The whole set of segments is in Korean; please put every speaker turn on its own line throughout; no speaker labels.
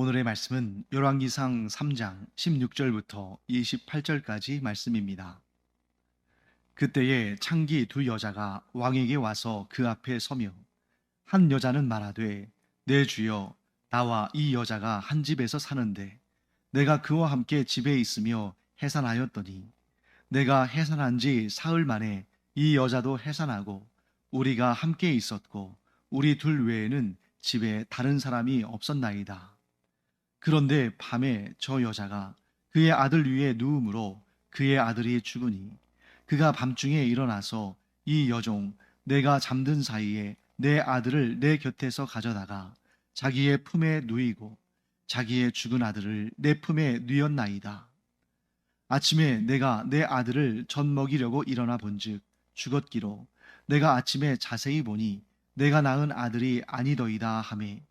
오늘의 말씀은 열왕기상 3장 16절부터 28절까지 말씀입니다. 그때에 창기 두 여자가 왕에게 와서 그 앞에 서며 한 여자는 말하되 내 주여 나와 이 여자가 한 집에서 사는데 내가 그와 함께 집에 있으며 해산하였더니 내가 해산한 지 사흘 만에 이 여자도 해산하고 우리가 함께 있었고 우리 둘 외에는 집에 다른 사람이 없었나이다. 그런데 밤에 저 여자가 그의 아들 위에 누움으로 그의 아들이 죽으니 그가 밤중에 일어나서 이 여종 내가 잠든 사이에 내 아들을 내 곁에서 가져다가 자기의 품에 누이고 자기의 죽은 아들을 내 품에 누였나이다. 아침에 내가 내 아들을 젖 먹이려고 일어나 본즉 죽었기로 내가 아침에 자세히 보니 내가 낳은 아들이 아니더이다 하매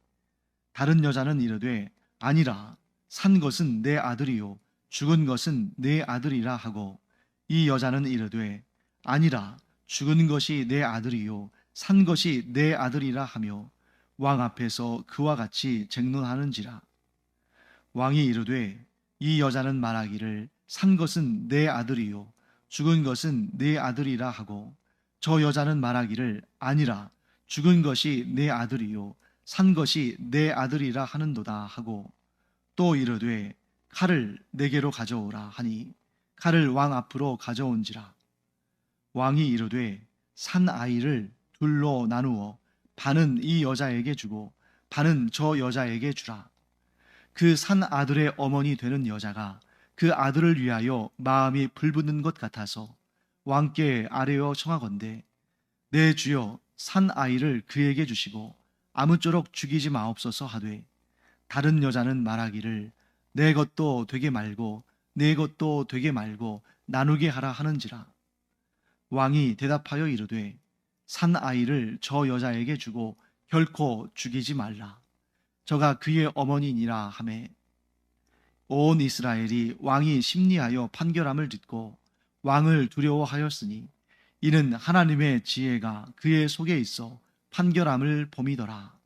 다른 여자는 이르되 아니라 산 것은 내 아들이요 죽은 것은 내 아들이라 하고 이 여자는 이르되 아니라 죽은 것이 내 아들이요 산 것이 내 아들이라 하며 왕 앞에서 그와 같이 쟁론하는지라. 왕이 이르되 이 여자는 말하기를 산 것은 내 아들이요 죽은 것은 내 아들이라 하고 저 여자는 말하기를 아니라 죽은 것이 내 아들이요 산 것이 내 아들이라 하는도다 하고 또 이르되 칼을 내게로 가져오라 하니 칼을 왕 앞으로 가져온지라. 왕이 이르되 산 아이를 둘로 나누어 반은 이 여자에게 주고 반은 저 여자에게 주라. 그 산 아들의 어머니 되는 여자가 그 아들을 위하여 마음이 불붙는 것 같아서 왕께 아뢰어 청하건대 내 주여 산 아이를 그에게 주시고 아무쪼록 죽이지 마옵소서 하되 다른 여자는 말하기를 내 것도 되게 말고 내 것도 되게 말고 나누게 하라 하는지라. 왕이 대답하여 이르되 산 아이를 저 여자에게 주고 결코 죽이지 말라. 저가 그의 어머니니라 하매 온 이스라엘이 왕이 심리하여 판결함을 듣고 왕을 두려워하였으니 이는 하나님의 지혜가 그의 속에 있어 판결함을 범이더라.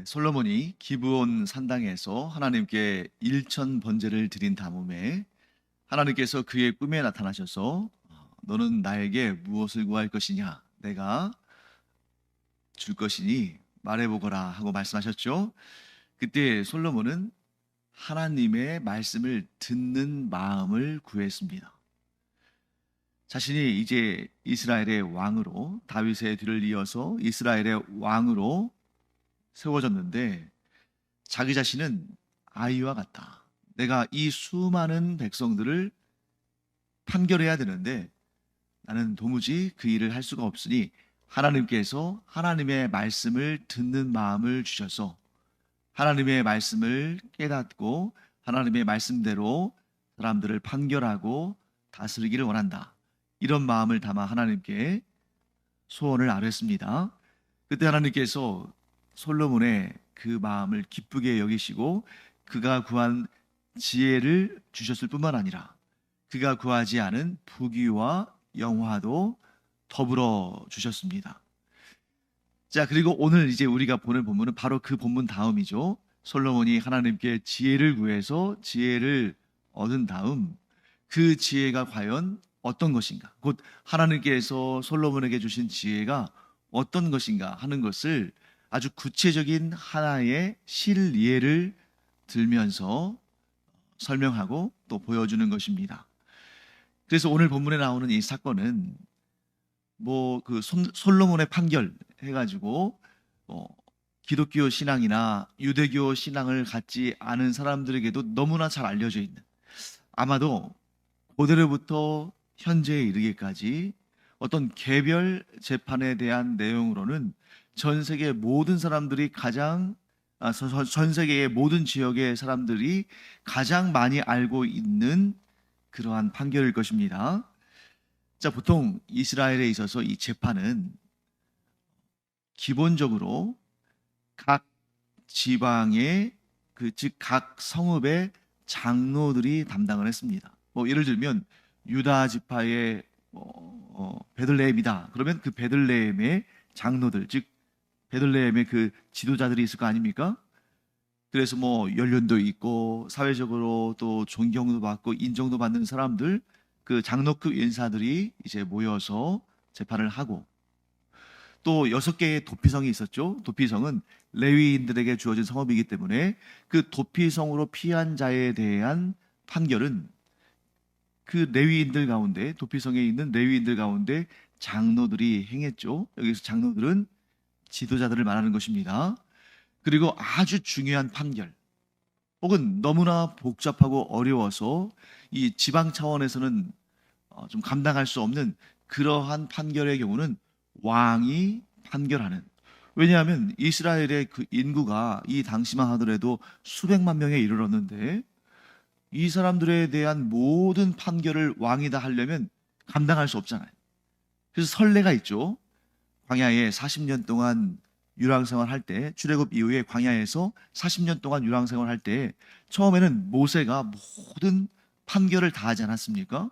솔로몬이 기브온 산당에서 하나님께 일천 번제를 드린 다음에 하나님께서 그의 꿈에 나타나셔서 너는 나에게 무엇을 구할 것이냐? 내가 줄 것이니 말해보거라 하고 말씀하셨죠. 그때 솔로몬은 하나님의 말씀을 듣는 마음을 구했습니다. 자신이 이제 이스라엘의 왕으로 다윗의 뒤를 이어서 이스라엘의 왕으로 세워졌는데 자기 자신은 아이와 같다. 내가 이 수많은 백성들을 판결해야 되는데 나는 도무지 그 일을 할 수가 없으니 하나님께서 하나님의 말씀을 듣는 마음을 주셔서 하나님의 말씀을 깨닫고 하나님의 말씀대로 사람들을 판결하고 다스리기를 원한다. 이런 마음을 담아 하나님께 소원을 아뢰었습니다. 그때 하나님께서 솔로몬의 그 마음을 기쁘게 여기시고 그가 구한 지혜를 주셨을 뿐만 아니라 그가 구하지 않은 부귀와 영화도 더불어 주셨습니다. 자, 그리고 오늘 이제 우리가 보는 본문은 바로 그 본문 다음이죠. 솔로몬이 하나님께 지혜를 구해서 지혜를 얻은 다음 그 지혜가 과연 어떤 것인가? 곧 하나님께서 솔로몬에게 주신 지혜가 어떤 것인가 하는 것을 아주 구체적인 하나의 실예를 들면서 설명하고 또 보여주는 것입니다. 그래서 오늘 본문에 나오는 이 사건은 그 솔로몬의 판결 해가지고 기독교 신앙이나 유대교 신앙을 갖지 않은 사람들에게도 너무나 잘 알려져 있는, 아마도 고대로부터 현재에 이르기까지 어떤 개별 재판에 대한 내용으로는 전 세계 모든 사람들이 전 세계의 모든 지역의 사람들이 가장 많이 알고 있는 그러한 판결일 것입니다. 자, 보통 이스라엘에 있어서 이 재판은 기본적으로 각 지방의 즉 각 성읍의 장로들이 담당을 했습니다. 예를 들면 유다 지파의 베들레헴이다. 그러면 그 베들레헴의 장로들, 즉 베들레헴에 그 지도자들이 있을 거 아닙니까? 그래서 뭐 연륜도 있고 사회적으로 또 존경도 받고 인정도 받는 사람들, 그 장로급 인사들이 이제 모여서 재판을 하고, 또 6개의 도피성이 있었죠. 도피성은 레위인들에게 주어진 성읍이기 때문에 그 도피성으로 피한 자에 대한 판결은 그 레위인들 가운데, 도피성에 있는 레위인들 가운데 장로들이 행했죠. 여기서 장로들은 지도자들을 말하는 것입니다. 그리고 아주 중요한 판결, 혹은 너무나 복잡하고 어려워서 이 지방 차원에서는 좀 감당할 수 없는 그러한 판결의 경우는 왕이 판결하는. 왜냐하면 이스라엘의 그 인구가 이 당시만 하더라도 수백만 명에 이르렀는데, 이 사람들에 대한 모든 판결을 왕이 다 하려면 감당할 수 없잖아요. 그래서 선례가 있죠. 광야에 40년 동안 유랑생활 할 때, 출애굽 이후에 광야에서 40년 동안 유랑생활 할 때 처음에는 모세가 모든 판결을 다 하지 않았습니까?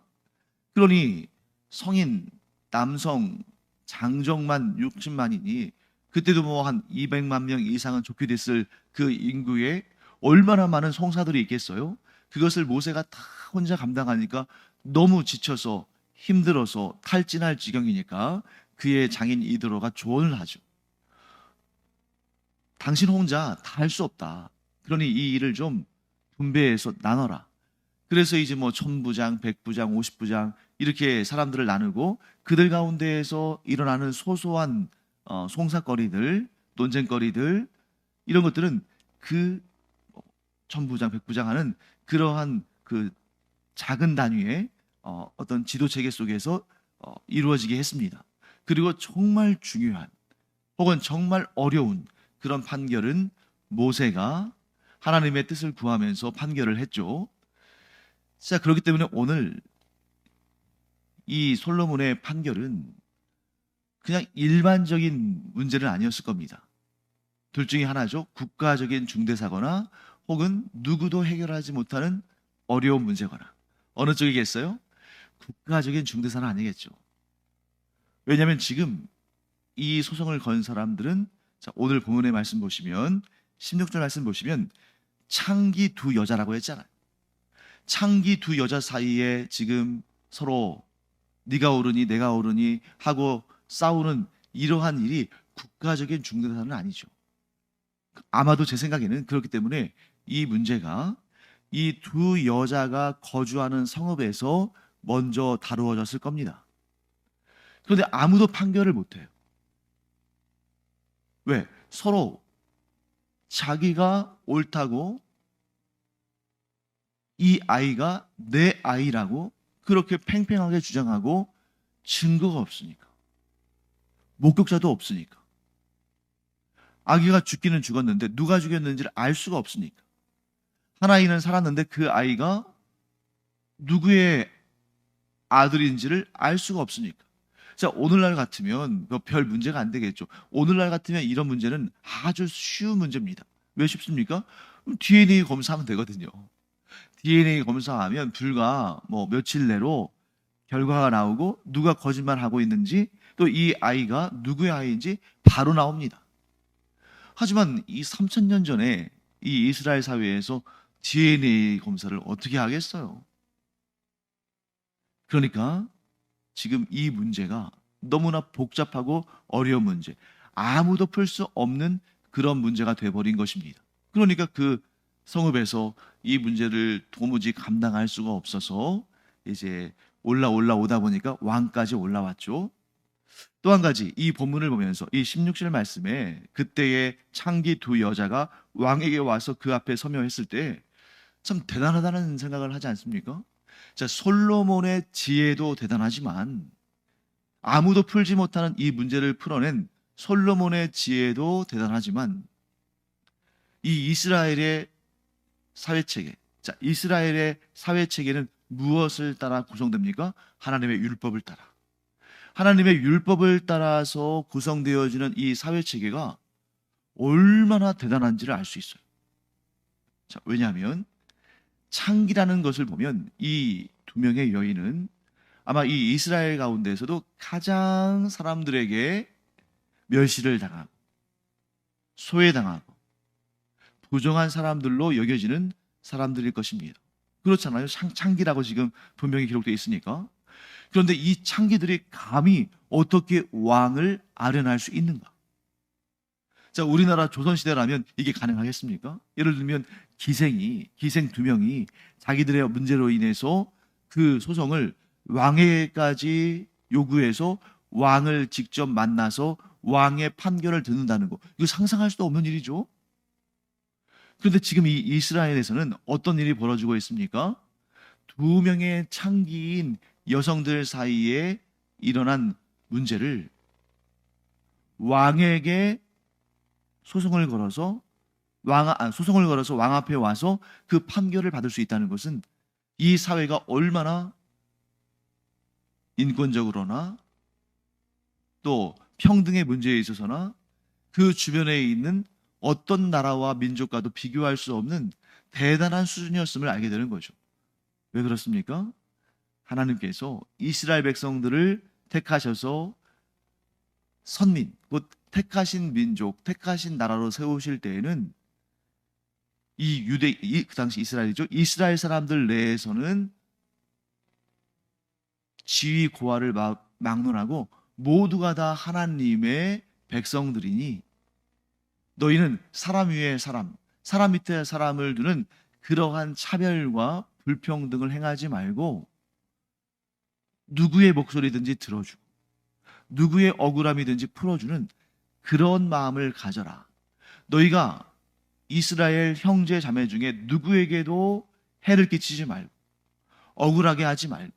그러니 성인, 남성, 장정만 60만이니 그때도 뭐 한 200만 명 이상은 족쇄됐을 그 인구에 얼마나 많은 송사들이 있겠어요? 그것을 모세가 다 혼자 감당하니까 너무 지쳐서 힘들어서 탈진할 지경이니까 그의 장인 이드로가 조언을 하죠. 당신 혼자 다 할 수 없다. 그러니 이 일을 좀 분배해서 나눠라. 그래서 이제 뭐 천부장, 백부장, 50부장 이렇게 사람들을 나누고 그들 가운데에서 일어나는 소소한 송사거리들, 논쟁거리들, 이런 것들은 그 천부장, 백부장 하는 그러한 그 작은 단위의 어떤 지도 체계 속에서 이루어지게 했습니다. 그리고 정말 중요한, 혹은 정말 어려운 그런 판결은 모세가 하나님의 뜻을 구하면서 판결을 했죠. 자, 그렇기 때문에 오늘 이 솔로몬의 판결은 그냥 일반적인 문제는 아니었을 겁니다. 둘 중에 하나죠. 국가적인 중대사거나 혹은 누구도 해결하지 못하는 어려운 문제거나. 어느 쪽이겠어요? 국가적인 중대사는 아니겠죠. 왜냐하면 지금 이 소송을 건 사람들은, 자, 오늘 본문의 말씀 보시면 16절 말씀 보시면 창기 두 여자라고 했잖아요. 창기 두 여자 사이에 지금 서로 네가 옳으니 내가 옳으니 하고 싸우는 이러한 일이 국가적인 중대사는 아니죠. 아마도 제 생각에는 그렇기 때문에 이 문제가 이 두 여자가 거주하는 성읍에서 먼저 다루어졌을 겁니다. 그런데 아무도 판결을 못해요. 왜? 서로 자기가 옳다고, 이 아이가 내 아이라고 그렇게 팽팽하게 주장하고 증거가 없으니까, 목격자도 없으니까, 아기가 죽기는 죽었는데 누가 죽였는지를 알 수가 없으니까, 한 아이는 살았는데 그 아이가 누구의 아들인지를 알 수가 없으니까. 자, 오늘날 같으면 별 문제가 안 되겠죠. 오늘날 같으면 이런 문제는 아주 쉬운 문제입니다. 왜 쉽습니까? DNA 검사하면 되거든요. DNA 검사하면 불과 뭐 며칠 내로 결과가 나오고 누가 거짓말하고 있는지, 또 이 아이가 누구의 아이인지 바로 나옵니다. 하지만 이 3000년 전에 이 이스라엘 사회에서 DNA 검사를 어떻게 하겠어요? 그러니까 지금 이 문제가 너무나 복잡하고 어려운 문제, 아무도 풀 수 없는 그런 문제가 돼버린 것입니다. 그러니까 그 성읍에서 이 문제를 도무지 감당할 수가 없어서 이제 올라오다 보니까 왕까지 올라왔죠. 또 한 가지, 이 본문을 보면서 이 16절 말씀에 그때의 창기 두 여자가 왕에게 와서 그 앞에 서며 했을 때 참 대단하다는 생각을 하지 않습니까? 자, 솔로몬의 지혜도 대단하지만 아무도 풀지 못하는 이 문제를 풀어낸 솔로몬의 지혜도 대단하지만 이 이스라엘의 사회체계, 자, 이스라엘의 사회체계는 무엇을 따라 구성됩니까? 하나님의 율법을 따라. 하나님의 율법을 따라서 구성되어지는 이 사회체계가 얼마나 대단한지를 알 수 있어요. 자, 왜냐하면 창기라는 것을 보면 이 두 명의 여인은 아마 이 이스라엘 가운데에서도 가장 사람들에게 멸시를 당하고 소외당하고 부정한 사람들로 여겨지는 사람들일 것입니다. 그렇잖아요. 창기라고 지금 분명히 기록되어 있으니까. 그런데 이 창기들이 감히 어떻게 왕을 아련할 수 있는가? 자, 우리나라 조선시대라면 이게 가능하겠습니까? 예를 들면 기생 두 명이 자기들의 문제로 인해서 그 소송을 왕에게까지 요구해서 왕을 직접 만나서 왕의 판결을 듣는다는 거. 이거 상상할 수도 없는 일이죠. 그런데 지금 이 이스라엘에서는 어떤 일이 벌어지고 있습니까? 두 명의 창기인 여성들 사이에 일어난 문제를 왕에게 소송을 걸어서 왕 앞에 와서 그 판결을 받을 수 있다는 것은 이 사회가 얼마나 인권적으로나 또 평등의 문제에 있어서나 그 주변에 있는 어떤 나라와 민족과도 비교할 수 없는 대단한 수준이었음을 알게 되는 거죠. 왜 그렇습니까? 하나님께서 이스라엘 백성들을 택하셔서 선민, 곧 택하신 민족, 택하신 나라로 세우실 때에는 그 당시 이스라엘이죠. 이스라엘 사람들 내에서는 지위 고하를 막론하고 모두가 다 하나님의 백성들이니 너희는 사람 위에 사람 밑에 사람을 두는 그러한 차별과 불평등을 행하지 말고 누구의 목소리든지 들어주고 누구의 억울함이든지 풀어주는 그런 마음을 가져라. 너희가 이스라엘 형제 자매 중에 누구에게도 해를 끼치지 말고 억울하게 하지 말고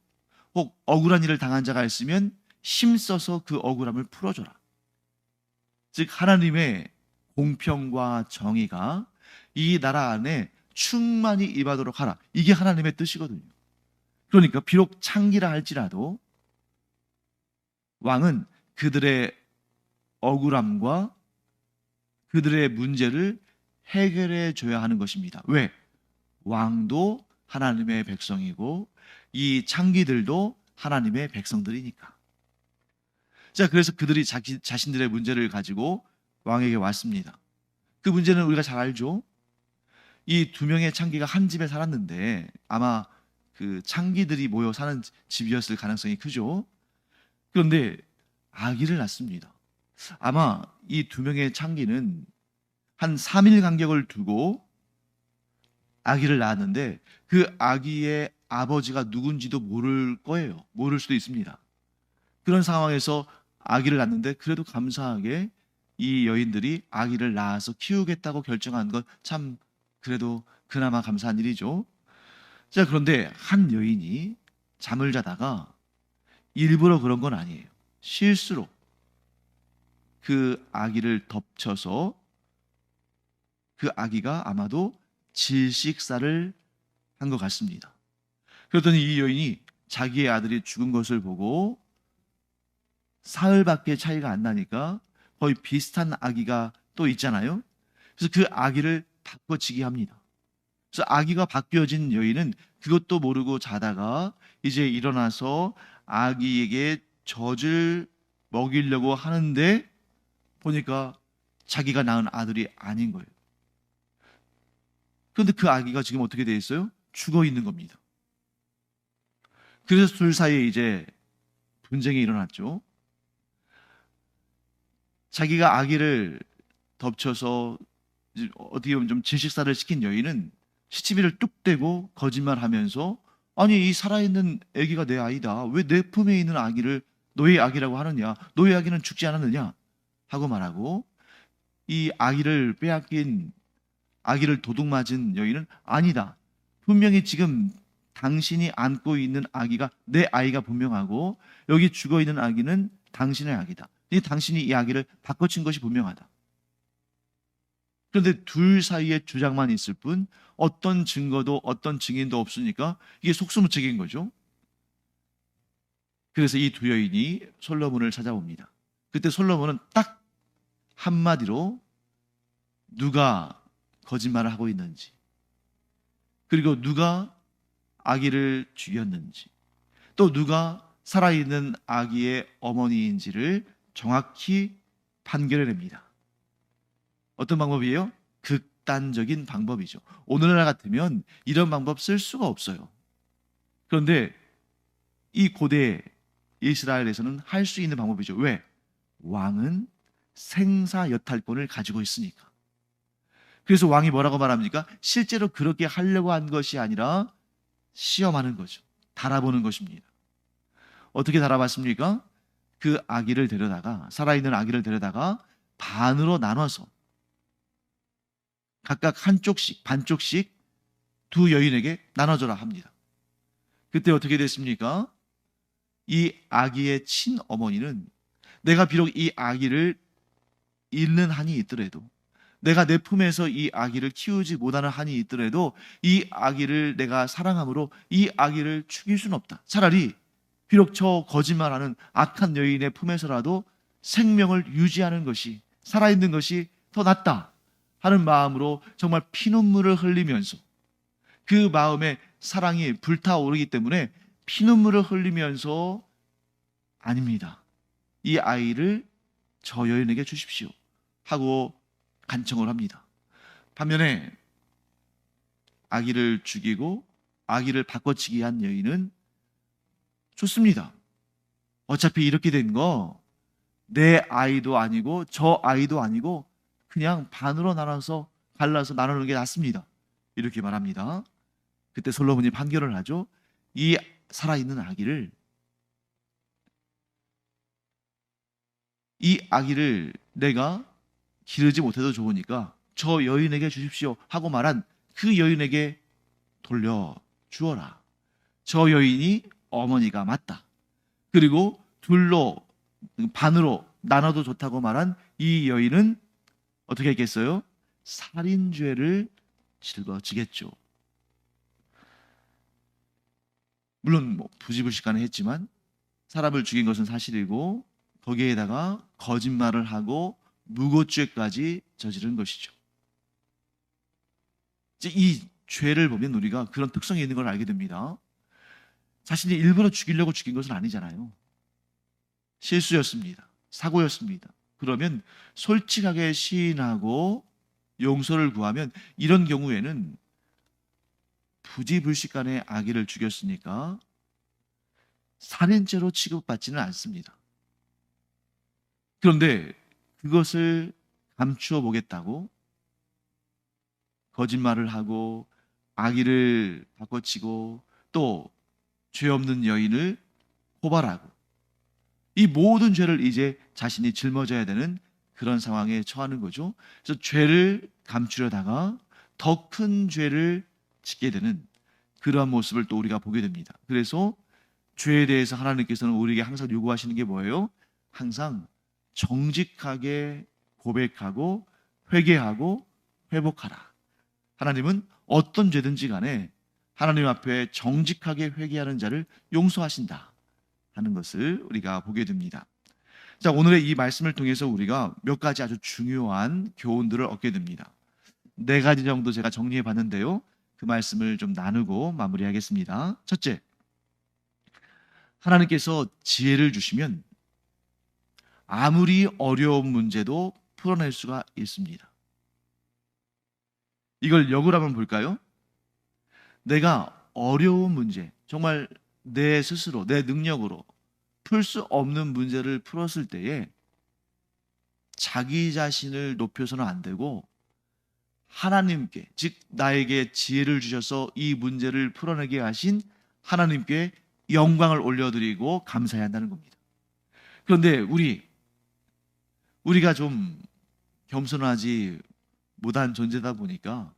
혹 억울한 일을 당한 자가 있으면 힘써서 그 억울함을 풀어줘라. 즉 하나님의 공평과 정의가 이 나라 안에 충만히 임하도록 하라. 이게 하나님의 뜻이거든요. 그러니까 비록 창기라 할지라도 왕은 그들의 억울함과 그들의 문제를 해결해 줘야 하는 것입니다. 왜? 왕도 하나님의 백성이고 이 창기들도 하나님의 백성들이니까. 자, 그래서 그들이 자신들의 문제를 가지고 왕에게 왔습니다. 그 문제는 우리가 잘 알죠. 이 두 명의 창기가 한 집에 살았는데 아마 그 창기들이 모여 사는 집이었을 가능성이 크죠. 그런데 아기를 낳습니다. 아마 이 두 명의 창기는 한 3일 간격을 두고 아기를 낳았는데 그 아기의 아버지가 누군지도 모를 거예요. 모를 수도 있습니다. 그런 상황에서 아기를 낳는데 그래도 감사하게 이 여인들이 아기를 낳아서 키우겠다고 결정한 건 참 그래도 그나마 감사한 일이죠. 자, 그런데 한 여인이 잠을 자다가 일부러 그런 건 아니에요. 실수로 그 아기를 덮쳐서 그 아기가 아마도 질식사를 한 것 같습니다. 그랬더니 이 여인이 자기의 아들이 죽은 것을 보고 사흘밖에 차이가 안 나니까 거의 비슷한 아기가 또 있잖아요. 그래서 그 아기를 바꿔치기 합니다. 그래서 아기가 바뀌어진 여인은 그것도 모르고 자다가 이제 일어나서 아기에게 젖을 먹이려고 하는데 보니까 자기가 낳은 아들이 아닌 거예요. 그런데 그 아기가 지금 어떻게 돼 있어요? 죽어 있는 겁니다. 그래서 둘 사이에 이제 분쟁이 일어났죠. 자기가 아기를 덮쳐서 어떻게 보면 좀 질식사를 시킨 여인은 시치미를 뚝 떼고 거짓말하면서 아니 이 살아있는 아기가 내 아이다. 왜 내 품에 있는 아기를 너의 아기라고 하느냐. 너의 아기는 죽지 않았느냐 하고 말하고 이 아기를 빼앗긴 아기를 도둑맞은 여인은 아니다. 분명히 지금 당신이 안고 있는 아기가 내 아이가 분명하고 여기 죽어있는 아기는 당신의 아기다. 당신이 이 아기를 바꿔친 것이 분명하다. 그런데 둘 사이에 주장만 있을 뿐 어떤 증거도 어떤 증인도 없으니까 이게 속수무책인 거죠. 그래서 이 두 여인이 솔로몬을 찾아옵니다. 그때 솔로몬은 딱 한마디로 누가 거짓말을 하고 있는지 그리고 누가 아기를 죽였는지 또 누가 살아있는 아기의 어머니인지를 정확히 판결해냅니다. 어떤 방법이에요? 극단적인 방법이죠. 오늘날 같으면 이런 방법 쓸 수가 없어요. 그런데 이 고대 이스라엘에서는 할 수 있는 방법이죠. 왜? 왕은 생사여탈권을 가지고 있으니까. 그래서 왕이 뭐라고 말합니까? 실제로 그렇게 하려고 한 것이 아니라 시험하는 거죠. 달아보는 것입니다. 어떻게 달아봤습니까? 그 아기를 데려다가, 살아있는 아기를 데려다가 반으로 나눠서 각각 한쪽씩, 반쪽씩 두 여인에게 나눠줘라 합니다. 그때 어떻게 됐습니까? 이 아기의 친어머니는 내가 비록 이 아기를 잃는 한이 있더라도, 내가 내 품에서 이 아기를 키우지 못하는 한이 있더라도 이 아기를 내가 사랑함으로 이 아기를 죽일 수는 없다. 차라리 비록 저 거짓말하는 악한 여인의 품에서라도 생명을 유지하는 것이, 살아있는 것이 더 낫다 하는 마음으로 정말 피눈물을 흘리면서, 그 마음에 사랑이 불타오르기 때문에 피눈물을 흘리면서 아닙니다, 이 아이를 저 여인에게 주십시오 하고 간청을 합니다. 반면에 아기를 죽이고 아기를 바꿔치기 한 여인은 좋습니다. 어차피 이렇게 된 거 내 아이도 아니고 저 아이도 아니고 그냥 반으로 나눠서 갈라서 나누는 게 낫습니다. 이렇게 말합니다. 그때 솔로몬이 판결을 하죠. 이 살아있는 아기를, 이 아기를 내가 기르지 못해도 좋으니까 저 여인에게 주십시오 하고 말한 그 여인에게 돌려주어라. 저 여인이 어머니가 맞다. 그리고 둘로, 반으로 나눠도 좋다고 말한 이 여인은 어떻게 했겠어요? 살인죄를 짊어지겠죠. 물론 부지불식간에 했지만 사람을 죽인 것은 사실이고 거기에다가 거짓말을 하고 무고죄까지 저지른 것이죠. 이제 이 죄를 보면 우리가 그런 특성이 있는 걸 알게 됩니다. 자신이 일부러 죽이려고 죽인 것은 아니잖아요. 실수였습니다. 사고였습니다. 그러면 솔직하게 시인하고 용서를 구하면 이런 경우에는 부지불식간에 아기를 죽였으니까 살인죄로 취급받지는 않습니다. 그런데 그것을 감추어 보겠다고 거짓말을 하고 아기를 바꿔치고 또 죄 없는 여인을 고발하고 이 모든 죄를 이제 자신이 짊어져야 되는 그런 상황에 처하는 거죠. 그래서 죄를 감추려다가 더 큰 죄를 짓게 되는 그러한 모습을 또 우리가 보게 됩니다. 그래서 죄에 대해서 하나님께서는 우리에게 항상 요구하시는 게 뭐예요? 항상 정직하게 고백하고 회개하고 회복하라. 하나님은 어떤 죄든지 간에 하나님 앞에 정직하게 회개하는 자를 용서하신다 하는 것을 우리가 보게 됩니다. 자, 오늘의 이 말씀을 통해서 우리가 몇 가지 아주 중요한 교훈들을 얻게 됩니다. 4가지 정도 제가 정리해 봤는데요. 그 말씀을 좀 나누고 마무리하겠습니다. 첫째, 하나님께서 지혜를 주시면 아무리 어려운 문제도 풀어낼 수가 있습니다. 이걸 역으로 한번 볼까요? 내가 어려운 문제, 정말 내 스스로, 내 능력으로 풀 수 없는 문제를 풀었을 때에 자기 자신을 높여서는 안 되고 하나님께, 즉 나에게 지혜를 주셔서 이 문제를 풀어내게 하신 하나님께 영광을 올려드리고 감사해야 한다는 겁니다. 그런데 우리가 좀 겸손하지 못한 존재다 보니까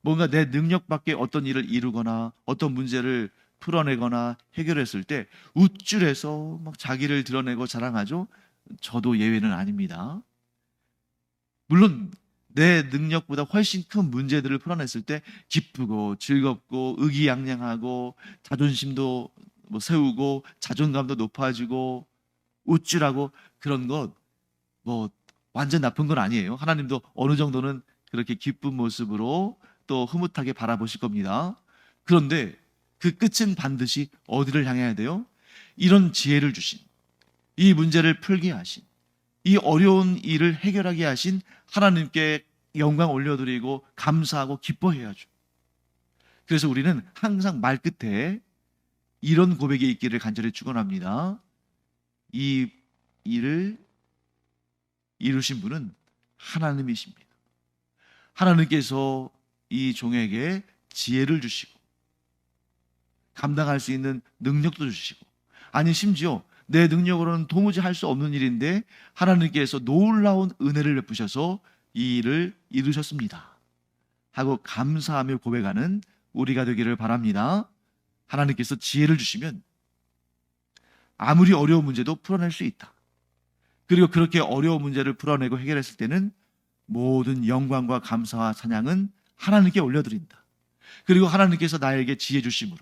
뭔가 내 능력 밖에 어떤 일을 이루거나 어떤 문제를 풀어내거나 해결했을 때 우쭐해서 막 자기를 드러내고 자랑하죠. 저도 예외는 아닙니다. 물론 내 능력보다 훨씬 큰 문제들을 풀어냈을 때 기쁘고 즐겁고 의기양양하고 자존심도 세우고 자존감도 높아지고 우쭐하고 그런 것 완전 나쁜 건 아니에요. 하나님도 어느 정도는 그렇게 기쁜 모습으로 또 흐뭇하게 바라보실 겁니다. 그런데 그 끝은 반드시 어디를 향해야 돼요? 이런 지혜를 주신, 이 문제를 풀게 하신, 이 어려운 일을 해결하게 하신 하나님께 영광 올려드리고 감사하고 기뻐해야죠. 그래서 우리는 항상 말끝에 이런 고백이 있기를 간절히 축원합니다. 이 일을 이루신 분은 하나님이십니다. 하나님께서 이 종에게 지혜를 주시고 감당할 수 있는 능력도 주시고, 아니 심지어 내 능력으로는 도무지 할 수 없는 일인데 하나님께서 놀라운 은혜를 베푸셔서 이 일을 이루셨습니다 하고 감사하며 고백하는 우리가 되기를 바랍니다. 하나님께서 지혜를 주시면 아무리 어려운 문제도 풀어낼 수 있다. 그리고 그렇게 어려운 문제를 풀어내고 해결했을 때는 모든 영광과 감사와 찬양은 하나님께 올려드린다. 그리고 하나님께서 나에게 지혜 주심으로,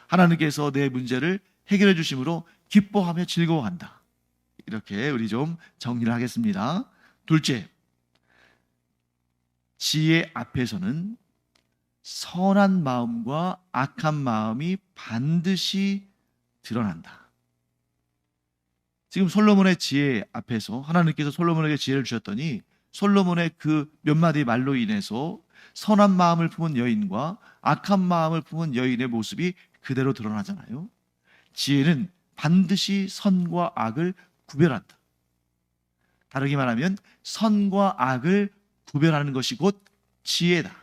하나님께서 내 문제를 해결해 주심으로 기뻐하며 즐거워한다. 이렇게 우리 좀 정리를 하겠습니다. 둘째, 지혜 앞에서는 선한 마음과 악한 마음이 반드시 드러난다. 지금 솔로몬의 지혜 앞에서 하나님께서 솔로몬에게 지혜를 주셨더니 솔로몬의 그 몇 마디 말로 인해서 선한 마음을 품은 여인과 악한 마음을 품은 여인의 모습이 그대로 드러나잖아요. 지혜는 반드시 선과 악을 구별한다. 다르게 말하면 선과 악을 구별하는 것이 곧 지혜다.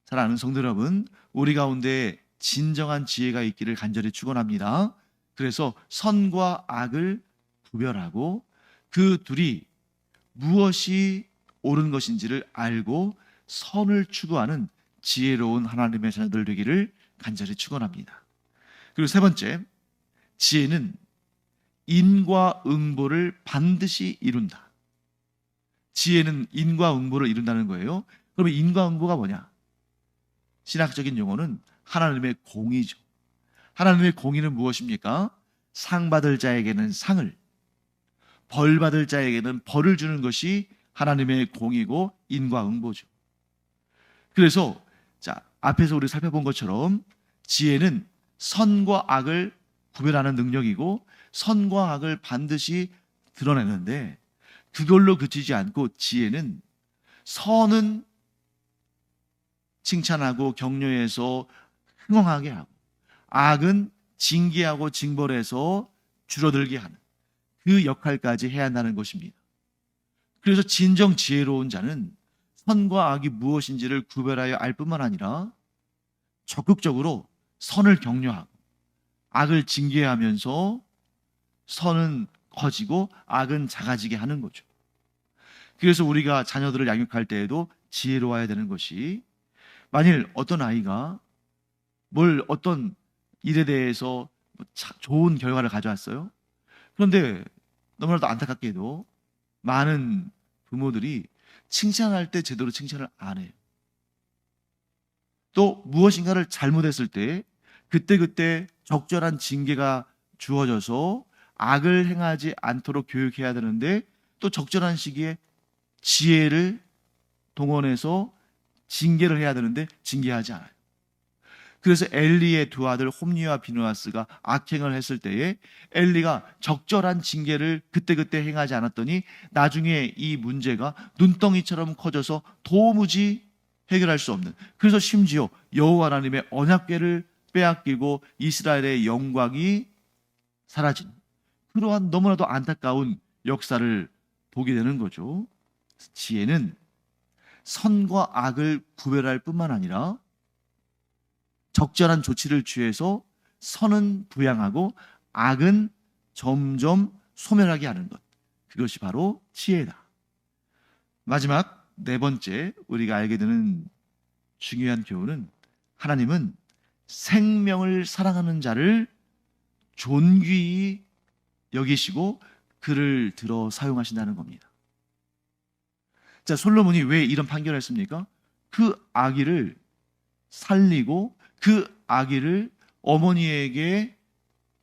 사랑하는 성도 여러분, 우리 가운데 진정한 지혜가 있기를 간절히 축원합니다. 그래서 선과 악을 구별하고 그 둘이 무엇이 옳은 것인지를 알고 선을 추구하는 지혜로운 하나님의 자녀들 되기를 간절히 축원합니다. 그리고 세 번째, 지혜는 인과응보를 반드시 이룬다. 지혜는 인과응보를 이룬다는 거예요. 그러면 인과응보가 뭐냐? 신학적인 용어는 하나님의 공의죠. 하나님의 공의는 무엇입니까? 상 받을 자에게는 상을, 벌 받을 자에게는 벌을 주는 것이 하나님의 공의고 인과응보죠. 그래서 앞에서 우리 살펴본 것처럼 지혜는 선과 악을 구별하는 능력이고 선과 악을 반드시 드러내는데, 그걸로 그치지 않고 지혜는 선은 칭찬하고 격려해서 흥황하게 하고 악은 징계하고 징벌해서 줄어들게 하는 그 역할까지 해야 한다는 것입니다. 그래서 진정 지혜로운 자는 선과 악이 무엇인지를 구별하여 알 뿐만 아니라 적극적으로 선을 격려하고 악을 징계하면서 선은 커지고 악은 작아지게 하는 거죠. 그래서 우리가 자녀들을 양육할 때에도 지혜로워야 되는 것이, 만일 어떤 아이가 어떤 일에 대해서 좋은 결과를 가져왔어요. 그런데 너무나도 안타깝게도 많은 부모들이 칭찬할 때 제대로 칭찬을 안 해요. 또 무엇인가를 잘못했을 때 그때그때 적절한 징계가 주어져서 악을 행하지 않도록 교육해야 되는데, 또 적절한 시기에 지혜를 동원해서 징계를 해야 되는데 징계하지 않아요. 그래서 엘리의 두 아들 홈리와 비느하스가 악행을 했을 때에 엘리가 적절한 징계를 그때그때 행하지 않았더니 나중에 이 문제가 눈덩이처럼 커져서 도무지 해결할 수 없는, 그래서 심지어 여호와 하나님의 언약궤를 빼앗기고 이스라엘의 영광이 사라진 그러한 너무나도 안타까운 역사를 보게 되는 거죠. 지혜는 선과 악을 구별할 뿐만 아니라 적절한 조치를 취해서 선은 부양하고 악은 점점 소멸하게 하는 것, 그것이 바로 지혜다. 마지막 네 번째 우리가 알게 되는 중요한 교훈은, 하나님은 생명을 사랑하는 자를 존귀히 여기시고 그를 들어 사용하신다는 겁니다. 솔로몬이 왜 이런 판결을 했습니까? 그 아기를 살리고 그 아기를 어머니에게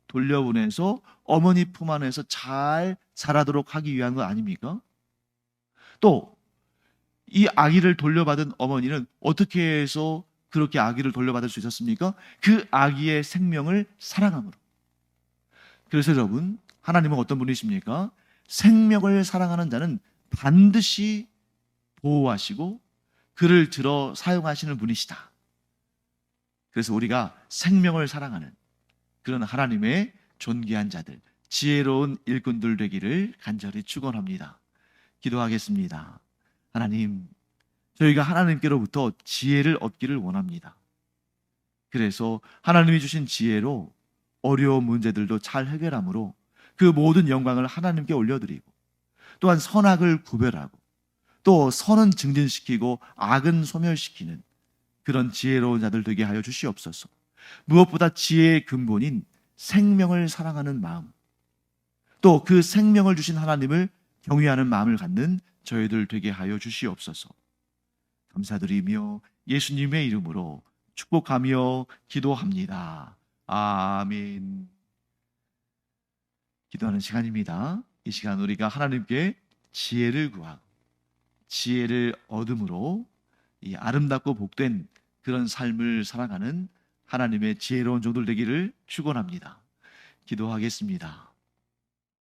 돌려보내서 어머니 품 안에서 잘 자라도록 하기 위한 거 아닙니까? 또 이 아기를 돌려받은 어머니는 어떻게 해서 그렇게 아기를 돌려받을 수 있었습니까? 그 아기의 생명을 사랑함으로. 그래서 여러분, 하나님은 어떤 분이십니까? 생명을 사랑하는 자는 반드시 보호하시고 그를 들어 사용하시는 분이시다. 그래서 우리가 생명을 사랑하는 그런 하나님의 존귀한 자들, 지혜로운 일꾼들 되기를 간절히 축원합니다. 기도하겠습니다. 하나님, 저희가 하나님께로부터 지혜를 얻기를 원합니다. 그래서 하나님이 주신 지혜로 어려운 문제들도 잘 해결함으로 그 모든 영광을 하나님께 올려드리고, 또한 선악을 구별하고 또 선은 증진시키고 악은 소멸시키는 그런 지혜로운 자들 되게 하여 주시옵소서. 무엇보다 지혜의 근본인 생명을 사랑하는 마음, 또 그 생명을 주신 하나님을 경외하는 마음을 갖는 저희들 되게 하여 주시옵소서. 감사드리며 예수님의 이름으로 축복하며 기도합니다. 아멘. 기도하는 시간입니다. 이 시간 우리가 하나님께 지혜를 구하고 지혜를 얻음으로 이 아름답고 복된 그런 삶을 살아가는 하나님의 지혜로운 종들 되기를 축원합니다. 기도하겠습니다.